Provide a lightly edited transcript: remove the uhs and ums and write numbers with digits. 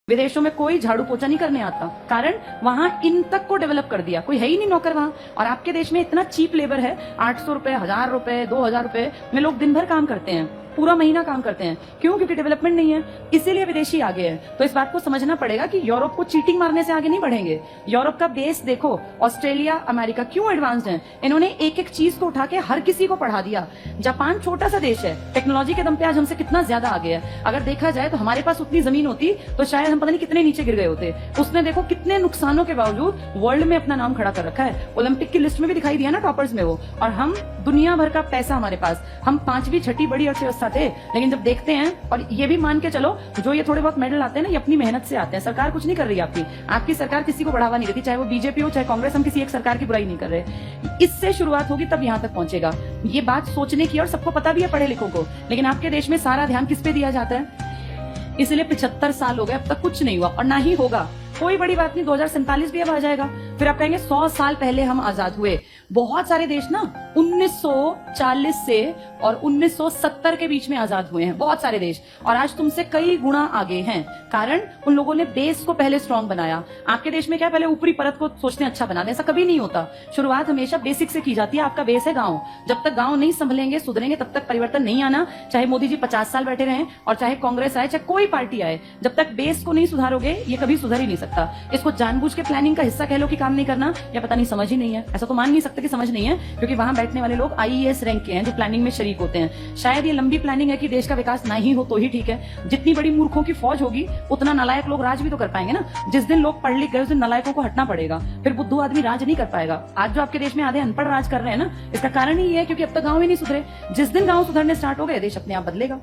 विदेशों में कोई झाड़ू पोछा नहीं करने आता, कारण वहां इन तक को डेवलप कर दिया, कोई है ही नहीं नौकर वहां। और आपके देश में इतना चीप लेबर है, 800 रुपए, 1000 रुपए, 2000 रुपए में लोग दिन भर काम करते हैं, पूरा महीना काम करते हैं। क्यों? क्योंकि डेवलपमेंट नहीं है, इसीलिए विदेशी आगे है। तो इस बात को समझना पड़ेगा कि यूरोप को चीटिंग मारने से आगे नहीं बढ़ेंगे। यूरोप का बेस देखो, ऑस्ट्रेलिया, अमेरिका क्यों एडवांस्ड है, इन्होंने एक एक चीज को उठा के हर किसी को पढ़ा दिया। जापान छोटा सा देश है, टेक्नोलॉजी के दम पे आज हमसे कितना ज्यादा आगे है। अगर देखा जाए तो हमारे पास उतनी जमीन होती तो शायद हम पता नहीं कितने नीचे गिर गए होते। उसने देखो कितने नुकसानों के बावजूद वर्ल्ड में अपना नाम खड़ा कर रखा है, ओलंपिक की लिस्ट में भी दिखाई दिया ना, टॉपर्स में वो। और हम दुनिया भर का पैसा हमारे पास, हम 5वीं 6ठी बड़ी अर्थव्यवस्था थे, लेकिन जब देखते हैं, और ये भी मान के चलो जो ये थोड़े बहुत मेडल आते हैं ना, ये अपनी मेहनत से आते हैं। सरकार कुछ नहीं कर रही आपकी सरकार किसी को बढ़ावा नहीं देती, चाहे वो बीजेपी हो चाहे कांग्रेस, हम किसी एक सरकार की बुराई नहीं कर रहे। इससे शुरुआत होगी तब यहाँ तक पहुंचेगा। ये बात सोचने की, और सबको पता भी है पढ़े लिखों को, लेकिन आपके देश में सारा ध्यान किस पे दिया जाता है। इसलिए 75 साल हो गए, अब तक कुछ नहीं हुआ और ना ही होगा। कोई बड़ी बात नहीं, 2047 भी अब आ जाएगा, फिर आप कहेंगे 100 साल पहले हम आजाद हुए। बहुत सारे देश ना 1940 से और 1970 के बीच में आजाद हुए हैं, बहुत सारे देश, और आज तुमसे कई गुना आगे हैं, कारण उन लोगों ने बेस को पहले स्ट्रांग बनाया। आपके देश में क्या पहले ऊपरी परत को सोचते हैं अच्छा बना दे, ऐसा कभी नहीं होता। शुरुआत हमेशा बेसिक से की जाती है। आपका बेस है गांव, जब तक गांव नहीं संभलेंगे, सुधरेंगे, तब तक परिवर्तन नहीं आना। चाहे मोदी जी 50 साल बैठे रहें और चाहे कांग्रेस आए, चाहे कोई पार्टी आए, जब तक बेस को नहीं सुधारोगे ये कभी सुधर ही नहीं सकता। इसको जानबूझ के प्लानिंग का हिस्सा कह लो कि काम नहीं करना, या पता नहीं समझ ही नहीं है। ऐसा तो मान नहीं सकते कि समझ नहीं है, क्योंकि वहां बैठने वाले लोग आईएएस रैंक के हैं जो प्लानिंग में शरीक होते हैं। शायद ये लंबी प्लानिंग है कि देश का विकास ना ही हो तो ही ठीक है। जितनी बड़ी मूर्खों की फौज होगी उतना नालायक लोग राज भी तो कर पाएंगे ना। जिस दिन लोग पढ़ लिख गए उस दिन नालायकों को हटना पड़ेगा, फिर बुद्धू आदमी राज नहीं कर पाएगा। आज जो आपके देश में आधे अनपढ़ राज कर रहे हैं ना, इसका कारण ही है क्योंकि अब तक गांव ही नहीं सुधरे। जिस दिन गांव सुधरने स्टार्ट हो गए, देश अपने आप बदलेगा।